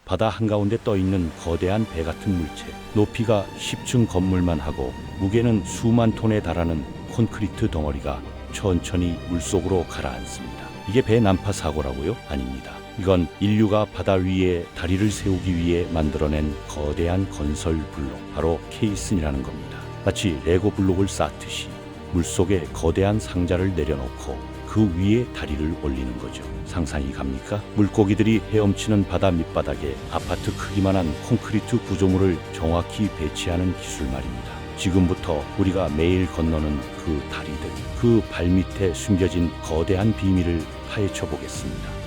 바다 한가운데 떠있는 거대한 배 같은 물체. 높이가 10층 건물만 하고 무게는 수만 톤에 달하는 콘크리트 덩어리가 천천히 물속으로 가라앉습니다. 이게 배 난파 사고라고요? 아닙니다. 이건 인류가 바다 위에 다리를 세우기 위해 만들어낸 거대한 건설 블록, 바로 케이슨이라는 겁니다. 마치 레고 블록을 쌓듯이 물속에 거대한 상자를 내려놓고 그 위에 다리를 올리는 거죠. 상상이 갑니까? 물고기들이 헤엄치는 바다 밑바닥에 아파트 크기만한 콘크리트 구조물을 정확히 배치하는 기술 말입니다. 지금부터 우리가 매일 건너는 그 다리들, 그 발밑에 숨겨진 거대한 비밀을 파헤쳐 보겠습니다.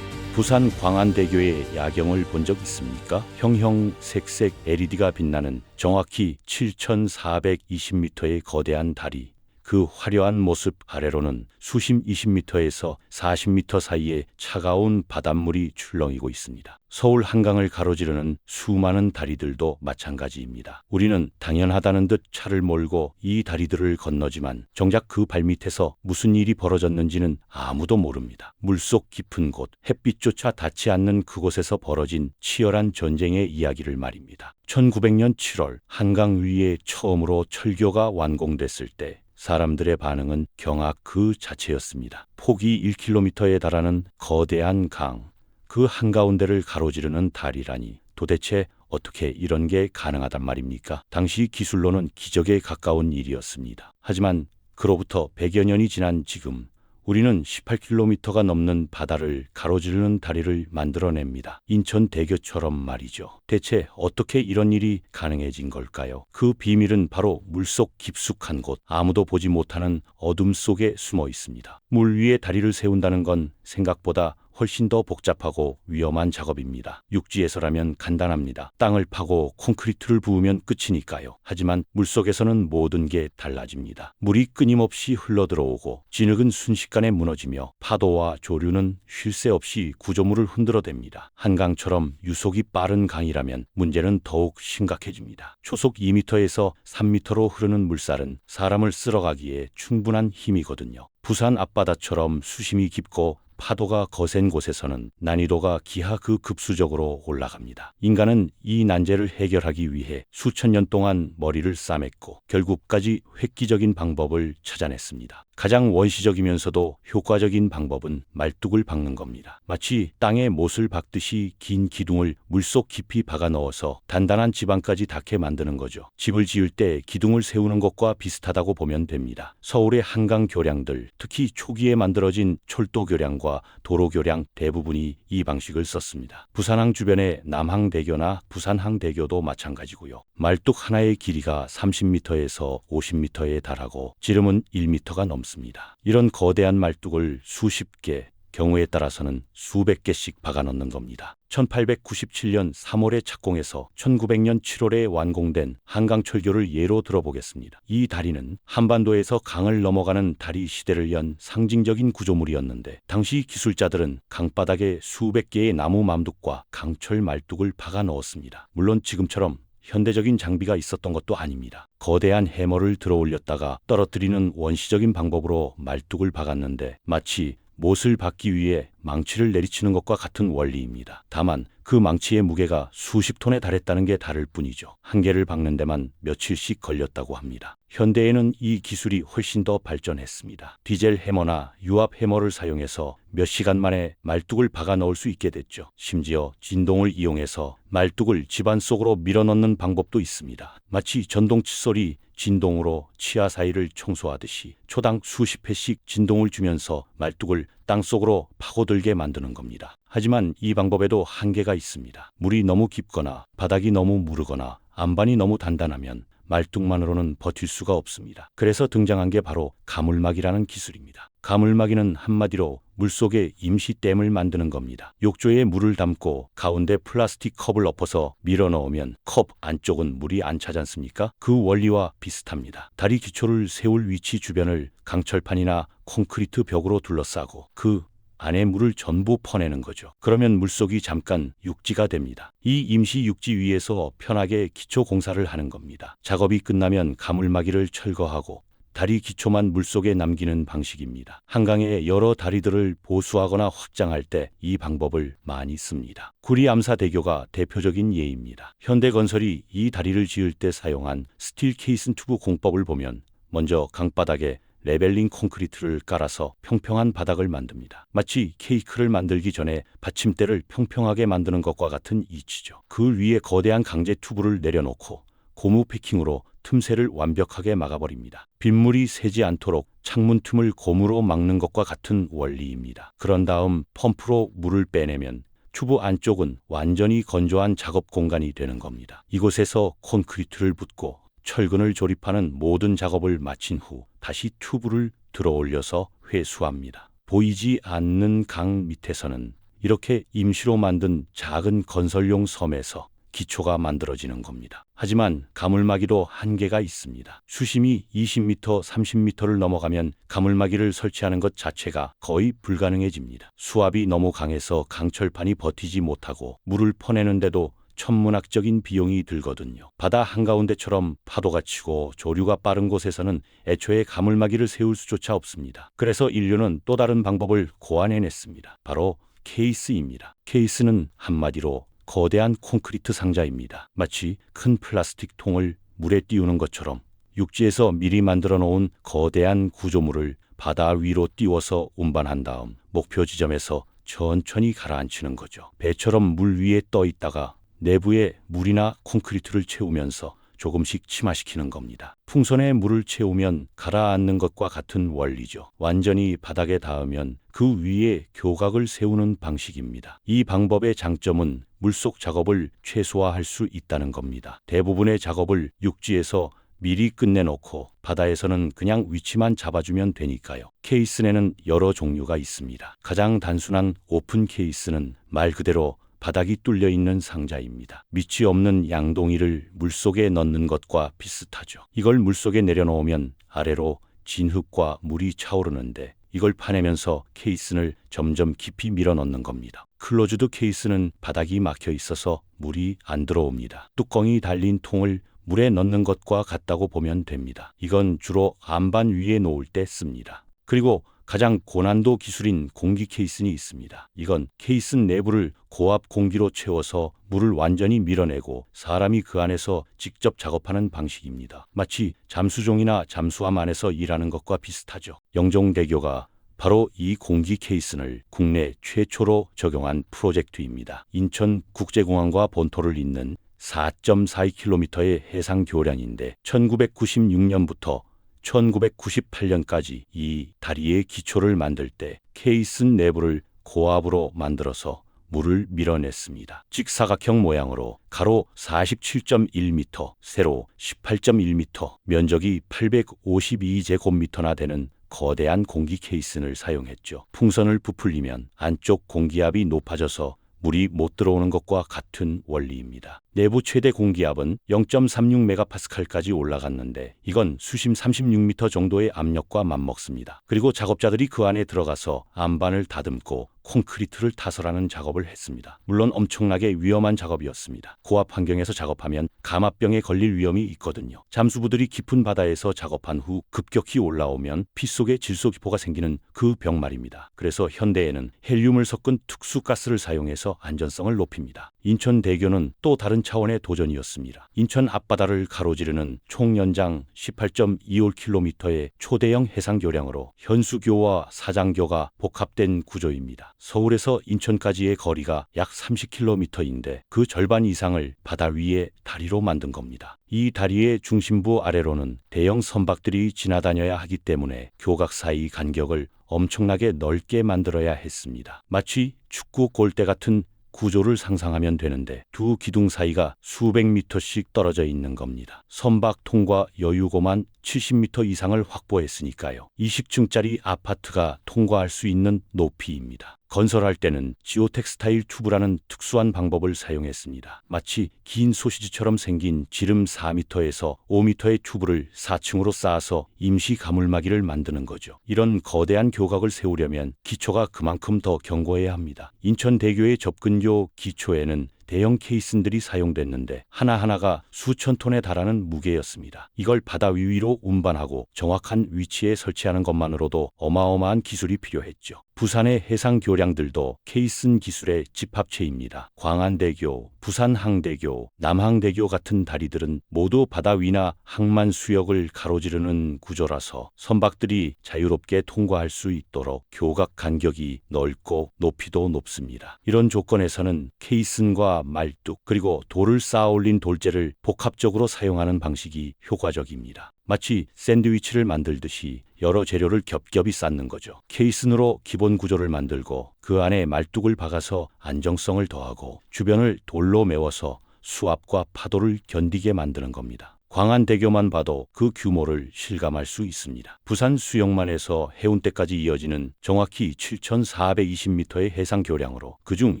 부산 광안대교의 야경을 본 적 있습니까? 형형색색 LED가 빛나는 정확히 7,420m의 거대한 다리. 그 화려한 모습 아래로는 수심 20m에서 40m 사이에 차가운 바닷물이 출렁이고 있습니다. 서울 한강을 가로지르는 수많은 다리들도 마찬가지입니다. 우리는 당연하다는 듯 차를 몰고 이 다리들을 건너지만 정작 그 발밑에서 무슨 일이 벌어졌는지는 아무도 모릅니다. 물속 깊은 곳, 햇빛조차 닿지 않는 그곳에서 벌어진 치열한 전쟁의 이야기를 말입니다. 1900년 7월 한강 위에 처음으로 철교가 완공됐을 때 사람들의 반응은 경악 그 자체였습니다. 폭이 1km에 달하는 거대한 강, 그 한가운데를 가로지르는 다리라니 도대체 어떻게 이런 게 가능하단 말입니까? 당시 기술로는 기적에 가까운 일이었습니다. 하지만 그로부터 100여 년이 지난 지금 우리는 18km가 넘는 바다를 가로지르는 다리를 만들어냅니다. 인천대교처럼 말이죠. 대체 어떻게 이런 일이 가능해진 걸까요? 그 비밀은 바로 물속 깊숙한 곳, 아무도 보지 못하는 어둠 속에 숨어 있습니다. 물 위에 다리를 세운다는 건 생각보다 훨씬 더 복잡하고 위험한 작업입니다. 육지에서라면 간단합니다. 땅을 파고 콘크리트를 부으면 끝이니까요. 하지만 물속에서는 모든 게 달라집니다. 물이 끊임없이 흘러들어오고 진흙은 순식간에 무너지며 파도와 조류는 쉴 새 없이 구조물을 흔들어댑니다. 한강처럼 유속이 빠른 강이라면 문제는 더욱 심각해집니다. 초속 2m에서 3m로 흐르는 물살은 사람을 쓸어가기에 충분한 힘이거든요. 부산 앞바다처럼 수심이 깊고 파도가 거센 곳에서는 난이도가 기하급수적으로 올라갑니다. 인간은 이 난제를 해결하기 위해 수천 년 동안 머리를 싸맸고 결국까지 획기적인 방법을 찾아냈습니다. 가장 원시적이면서도 효과적인 방법은 말뚝을 박는 겁니다. 마치 땅에 못을 박듯이 긴 기둥을 물속 깊이 박아 넣어서 단단한 지방까지 닿게 만드는 거죠. 집을 지을 때 기둥을 세우는 것과 비슷하다고 보면 됩니다. 서울의 한강 교량들, 특히 초기에 만들어진 철도 교량과 도로 교량 대부분이 이 방식을 썼습니다. 부산항 주변의 남항대교나 부산항대교도 마찬가지고요. 말뚝 하나의 길이가 30m에서 50m에 달하고 지름은 1m가 넘습니다. 이런 거대한 말뚝을 수십 개, 경우에 따라서는 수백 개씩 박아 넣는 겁니다. 1897년 3월에 착공해서 1900년 7월에 완공된 한강철교를 예로 들어보겠습니다. 이 다리는 한반도에서 강을 넘어가는 다리 시대를 연 상징적인 구조물이었는데 당시 기술자들은 강바닥에 수백 개의 나무 맘뚝과 강철 말뚝을 박아 넣었습니다. 물론 지금처럼 현대적인 장비가 있었던 것도 아닙니다. 거대한 해머를 들어 올렸다가 떨어뜨리는 원시적인 방법으로 말뚝을 박았는데 마치 못을 박기 위해 망치를 내리치는 것과 같은 원리입니다. 다만 그 망치의 무게가 수십 톤에 달했다는 게 다를 뿐이죠. 한 개를 박는 데만 며칠씩 걸렸다고 합니다. 현대에는 이 기술이 훨씬 더 발전했습니다. 디젤 해머나 유압 해머를 사용해서 몇 시간 만에 말뚝을 박아 넣을 수 있게 됐죠. 심지어 진동을 이용해서 말뚝을 집안 속으로 밀어넣는 방법도 있습니다. 마치 전동 칫솔이 진동으로 치아 사이를 청소하듯이 초당 수십 회씩 진동을 주면서 말뚝을 땅속으로 파고들게 만드는 겁니다. 하지만 이 방법에도 한계가 있습니다. 물이 너무 깊거나 바닥이 너무 무르거나 안반이 너무 단단하면 말뚝만으로는 버틸 수가 없습니다. 그래서 등장한 게 바로 가물막이라는 기술입니다. 가물막이는 한마디로 물속에 임시댐을 만드는 겁니다. 욕조에 물을 담고 가운데 플라스틱 컵을 엎어서 밀어 넣으면 컵 안쪽은 물이 안 차지 않습니까? 그 원리와 비슷합니다. 다리 기초를 세울 위치 주변을 강철판이나 콘크리트 벽으로 둘러싸고 그 안에 물을 전부 퍼내는 거죠. 그러면 물속이 잠깐 육지가 됩니다. 이 임시 육지 위에서 편하게 기초 공사를 하는 겁니다. 작업이 끝나면 가물막이를 철거하고 다리 기초만 물속에 남기는 방식입니다. 한강의 여러 다리들을 보수하거나 확장할 때 이 방법을 많이 씁니다. 구리암사대교가 대표적인 예입니다. 현대건설이 이 다리를 지을 때 사용한 스틸 케이슨 튜브 공법을 보면 먼저 강바닥에 레벨링 콘크리트를 깔아서 평평한 바닥을 만듭니다. 마치 케이크를 만들기 전에 받침대를 평평하게 만드는 것과 같은 이치죠. 그 위에 거대한 강제 튜브를 내려놓고 고무 패킹으로 틈새를 완벽하게 막아버립니다. 빗물이 새지 않도록 창문 틈을 고무로 막는 것과 같은 원리입니다. 그런 다음 펌프로 물을 빼내면 튜브 안쪽은 완전히 건조한 작업 공간이 되는 겁니다. 이곳에서 콘크리트를 붓고 철근을 조립하는 모든 작업을 마친 후 다시 튜브를 들어 올려서 회수합니다. 보이지 않는 강 밑에서는 이렇게 임시로 만든 작은 건설용 섬에서 기초가 만들어지는 겁니다. 하지만 가물막이도 한계가 있습니다. 수심이 20m, 30m를 넘어가면 가물막이를 설치하는 것 자체가 거의 불가능해집니다. 수압이 너무 강해서 강철판이 버티지 못하고 물을 퍼내는데도 천문학적인 비용이 들거든요. 바다 한가운데처럼 파도가 치고 조류가 빠른 곳에서는 애초에 가물막이를 세울 수조차 없습니다. 그래서 인류는 또 다른 방법을 고안해냈습니다. 바로 케이스입니다. 케이스는 한마디로 거대한 콘크리트 상자입니다. 마치 큰 플라스틱 통을 물에 띄우는 것처럼 육지에서 미리 만들어 놓은 거대한 구조물을 바다 위로 띄워서 운반한 다음 목표 지점에서 천천히 가라앉히는 거죠. 배처럼 물 위에 떠 있다가 내부에 물이나 콘크리트를 채우면서 조금씩 침하시키는 겁니다. 풍선에 물을 채우면 가라앉는 것과 같은 원리죠. 완전히 바닥에 닿으면 그 위에 교각을 세우는 방식입니다. 이 방법의 장점은 물속 작업을 최소화할 수 있다는 겁니다. 대부분의 작업을 육지에서 미리 끝내놓고 바다에서는 그냥 위치만 잡아주면 되니까요. 케이스에는 여러 종류가 있습니다. 가장 단순한 오픈 케이스는 말 그대로 바닥이 뚫려 있는 상자입니다. 밑이 없는 양동이를 물속에 넣는 것과 비슷하죠. 이걸 물속에 내려놓으면 아래로 진흙과 물이 차오르는데 이걸 파내면서 케이스를 점점 깊이 밀어 넣는 겁니다. 클로즈드 케이스는 바닥이 막혀 있어서 물이 안 들어옵니다. 뚜껑이 달린 통을 물에 넣는 것과 같다고 보면 됩니다. 이건 주로 안반 위에 놓을 때 씁니다. 그리고 가장 고난도 기술인 공기 케이슨이 있습니다. 이건 케이슨 내부를 고압 공기로 채워서 물을 완전히 밀어내고 사람이 그 안에서 직접 작업하는 방식입니다. 마치 잠수종이나 잠수함 안에서 일하는 것과 비슷하죠. 영종대교가 바로 이 공기 케이슨을 국내 최초로 적용한 프로젝트입니다. 인천국제공항과 본토를 잇는 4.42km의 해상 교량인데 1996년부터 1998년까지 이 다리의 기초를 만들 때 케이슨 내부를 고압으로 만들어서 물을 밀어냈습니다. 직사각형 모양으로 가로 47.1m, 세로 18.1m, 면적이 852제곱미터나 되는 거대한 공기 케이슨을 사용했죠. 풍선을 부풀리면 안쪽 공기압이 높아져서 물이 못 들어오는 것과 같은 원리입니다. 내부 최대 공기압은 0.36메가파스칼까지 올라갔는데 이건 수심 36m 정도의 압력과 맞먹습니다. 그리고 작업자들이 그 안에 들어가서 안반을 다듬고 콘크리트를 타설하는 작업을 했습니다. 물론 엄청나게 위험한 작업이었습니다. 고압 환경에서 작업하면 감압병에 걸릴 위험이 있거든요. 잠수부들이 깊은 바다에서 작업한 후 급격히 올라오면 피 속에 질소기포가 생기는 그 병 말입니다. 그래서 현대에는 헬륨을 섞은 특수가스를 사용해서 안전성을 높입니다. 인천대교는 또 다른 차원의 도전이었습니다. 인천 앞바다를 가로지르는 총 연장 18.25km의 초대형 해상교량으로 현수교와 사장교가 복합된 구조입니다. 서울에서 인천까지의 거리가 약 30km인데 그 절반 이상을 바다 위에 다리로 만든 겁니다. 이 다리의 중심부 아래로는 대형 선박들이 지나다녀야 하기 때문에 교각 사이 간격을 엄청나게 넓게 만들어야 했습니다. 마치 축구 골대 같은 구조를 상상하면 되는데 두 기둥 사이가 수백 미터씩 떨어져 있는 겁니다. 선박 통과 여유고만 70m 이상을 확보했으니까요. 20층짜리 아파트가 통과할 수 있는 높이입니다. 건설할 때는 지오텍스타일 튜브라는 특수한 방법을 사용했습니다. 마치 긴 소시지처럼 생긴 지름 4m에서 5m의 튜브를 4층으로 쌓아서 임시 가물막이를 만드는 거죠. 이런 거대한 교각을 세우려면 기초가 그만큼 더 견고해야 합니다. 인천대교의 접근교 기초에는 대형 케이슨들이 사용됐는데 하나하나가 수천 톤에 달하는 무게였습니다. 이걸 바다 위로 운반하고 정확한 위치에 설치하는 것만으로도 어마어마한 기술이 필요했죠. 부산의 해상 교량들도 케이슨 기술의 집합체입니다. 광안대교, 부산항대교, 남항대교 같은 다리들은 모두 바다 위나 항만 수역을 가로지르는 구조라서 선박들이 자유롭게 통과할 수 있도록 교각 간격이 넓고 높이도 높습니다. 이런 조건에서는 케이슨과 말뚝 그리고 돌을 쌓아 올린 돌재를 복합적으로 사용하는 방식이 효과적입니다. 마치 샌드위치를 만들듯이 여러 재료를 겹겹이 쌓는 거죠. 케이슨으로 기본 구조를 만들고 그 안에 말뚝을 박아서 안정성을 더하고 주변을 돌로 메워서 수압과 파도를 견디게 만드는 겁니다. 광안대교만 봐도 그 규모를 실감할 수 있습니다. 부산 수영만에서 해운대까지 이어지는 정확히 7,420m의 해상 교량으로 그중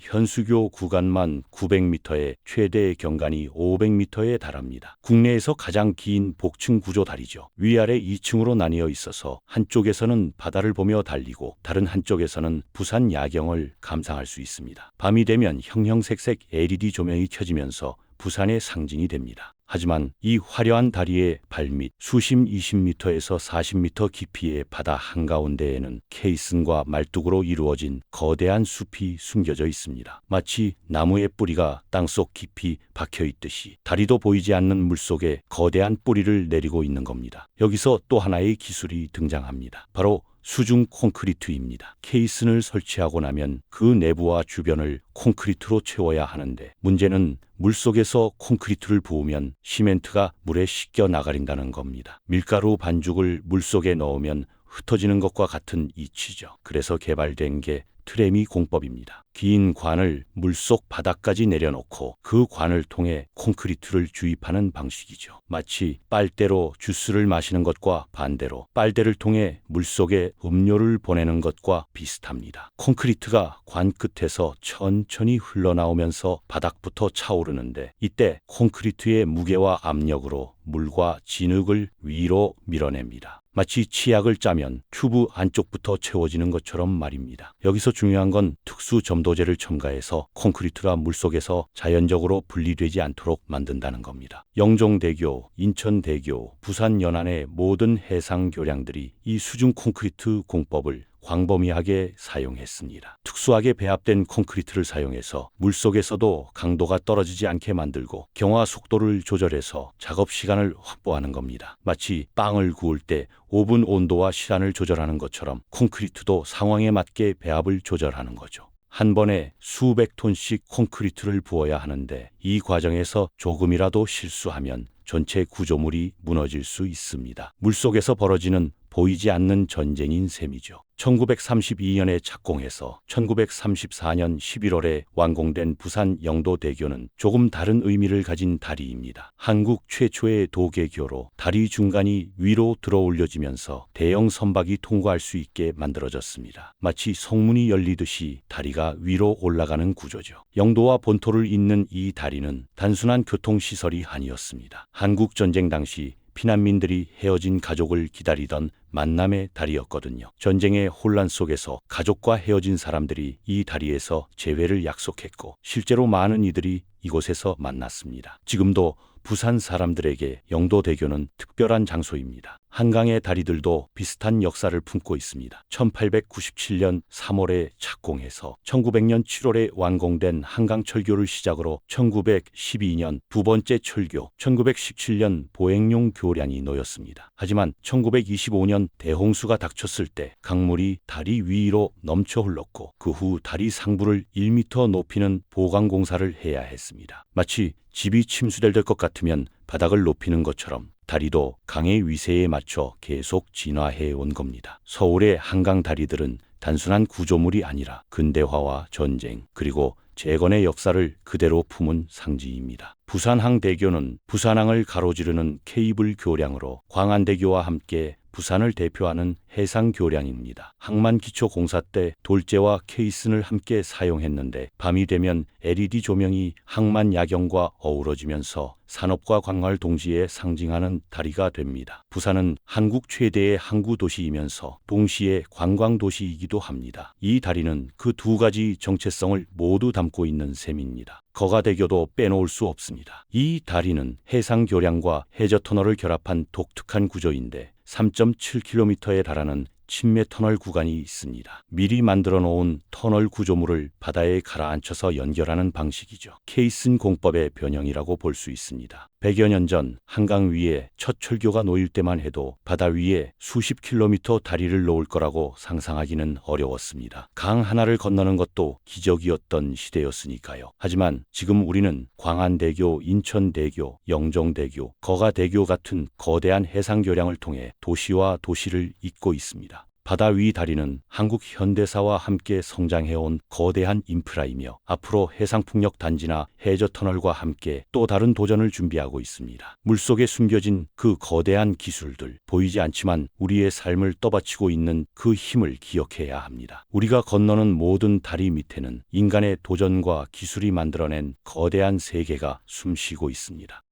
현수교 구간만 900m에 최대 경관이 500m에 달합니다. 국내에서 가장 긴 복층 구조 다리죠. 위아래 2층으로 나뉘어 있어서 한쪽에서는 바다를 보며 달리고 다른 한쪽에서는 부산 야경을 감상할 수 있습니다. 밤이 되면 형형색색 LED 조명이 켜지면서 부산의 상징이 됩니다. 하지만 이 화려한 다리의 발밑 수심 20m에서 40m 깊이의 바다 한가운데에는 케이슨과 말뚝으로 이루어진 거대한 숲이 숨겨져 있습니다. 마치 나무의 뿌리가 땅속 깊이 박혀 있듯이 다리도 보이지 않는 물속에 거대한 뿌리를 내리고 있는 겁니다. 여기서 또 하나의 기술이 등장합니다. 바로 수중 콘크리트입니다. 케이슨을 설치하고 나면 그 내부와 주변을 콘크리트로 채워야 하는데 문제는 물속에서 콘크리트를 부으면 시멘트가 물에 씻겨 나가린다는 겁니다. 밀가루 반죽을 물속에 넣으면 흩어지는 것과 같은 이치죠. 그래서 개발된 게 트레미 공법입니다. 긴 관을 물속 바닥까지 내려놓고 그 관을 통해 콘크리트를 주입하는 방식이죠. 마치 빨대로 주스를 마시는 것과 반대로 빨대를 통해 물속에 음료를 보내는 것과 비슷합니다. 콘크리트가 관 끝에서 천천히 흘러나오면서 바닥부터 차오르는데 이때 콘크리트의 무게와 압력으로 물과 진흙을 위로 밀어냅니다. 마치 치약을 짜면 튜브 안쪽부터 채워지는 것처럼 말입니다. 여기서 중요한 건 특수 점도제를 첨가해서 콘크리트가 물속에서 자연적으로 분리되지 않도록 만든다는 겁니다. 영종대교, 인천대교, 부산 연안의 모든 해상 교량들이 이 수중 콘크리트 공법을 광범위하게 사용했습니다. 특수하게 배합된 콘크리트를 사용해서 물속에서도 강도가 떨어지지 않게 만들고 경화 속도를 조절해서 작업 시간을 확보하는 겁니다. 마치 빵을 구울 때 오븐 온도와 시간을 조절하는 것처럼 콘크리트도 상황에 맞게 배합을 조절하는 거죠. 한 번에 수백 톤씩 콘크리트를 부어야 하는데 이 과정에서 조금이라도 실수하면 전체 구조물이 무너질 수 있습니다. 물속에서 벌어지는 보이지 않는 전쟁인 셈이죠. 1932년에 착공해서 1934년 11월에 완공된 부산 영도대교는 조금 다른 의미를 가진 다리입니다. 한국 최초의 도계교로 다리 중간이 위로 들어 올려지면서 대형 선박이 통과할 수 있게 만들어졌습니다. 마치 성문이 열리듯이 다리가 위로 올라가는 구조죠. 영도와 본토를 잇는 이 다리는 단순한 교통시설이 아니었습니다. 한국전쟁 당시 피난민들이 헤어진 가족을 기다리던 만남의 다리였거든요. 전쟁의 혼란 속에서 가족과 헤어진 사람들이 이 다리에서 재회를 약속했고 실제로 많은 이들이 이곳에서 만났습니다. 지금도 부산 사람들에게 영도대교는 특별한 장소입니다. 한강의 다리들도 비슷한 역사를 품고 있습니다. 1897년 3월에 착공해서 1900년 7월에 완공된 한강철교를 시작으로 1912년 두 번째 철교, 1917년 보행용 교량이 놓였습니다. 하지만 1925년 대홍수가 닥쳤을 때 강물이 다리 위로 넘쳐 흘렀고 그 후 다리 상부를 1m 높이는 보강 공사를 해야 했습니다. 마치 집이 침수될 것 같으면 바닥을 높이는 것처럼 다리도 강의 위세에 맞춰 계속 진화해 온 겁니다. 서울의 한강 다리들은 단순한 구조물이 아니라 근대화와 전쟁 그리고 재건의 역사를 그대로 품은 상징입니다. 부산항대교는 부산항을 가로지르는 케이블 교량으로 광안대교와 함께 부산을 대표하는 해상 교량입니다. 항만 기초 공사 때 돌재와 케이슨을 함께 사용했는데 밤이 되면 LED 조명이 항만 야경과 어우러지면서 산업과 관광을 동시에 상징하는 다리가 됩니다. 부산은 한국 최대의 항구 도시이면서 동시에 관광 도시이기도 합니다. 이 다리는 그 두 가지 정체성을 모두 담고 있는 셈입니다. 거가대교도 빼놓을 수 없습니다. 이 다리는 해상교량과 해저터널을 결합한 독특한 구조인데 3.7km에 달하는 침매 터널 구간이 있습니다. 미리 만들어 놓은 터널 구조물을 바다에 가라앉혀서 연결하는 방식이죠. 케이슨 공법의 변형이라고 볼 수 있습니다. 100여 년 전 한강 위에 첫 철교가 놓일 때만 해도 바다 위에 수십 킬로미터 다리를 놓을 거라고 상상하기는 어려웠습니다. 강 하나를 건너는 것도 기적이었던 시대였으니까요. 하지만 지금 우리는 광안대교, 인천대교, 영종대교, 거가대교 같은 거대한 해상교량을 통해 도시와 도시를 잇고 있습니다. 바다 위 다리는 한국 현대사와 함께 성장해온 거대한 인프라이며 앞으로 해상풍력 단지나 해저터널과 함께 또 다른 도전을 준비하고 있습니다. 물속에 숨겨진 그 거대한 기술들, 보이지 않지만 우리의 삶을 떠받치고 있는 그 힘을 기억해야 합니다. 우리가 건너는 모든 다리 밑에는 인간의 도전과 기술이 만들어낸 거대한 세계가 숨쉬고 있습니다.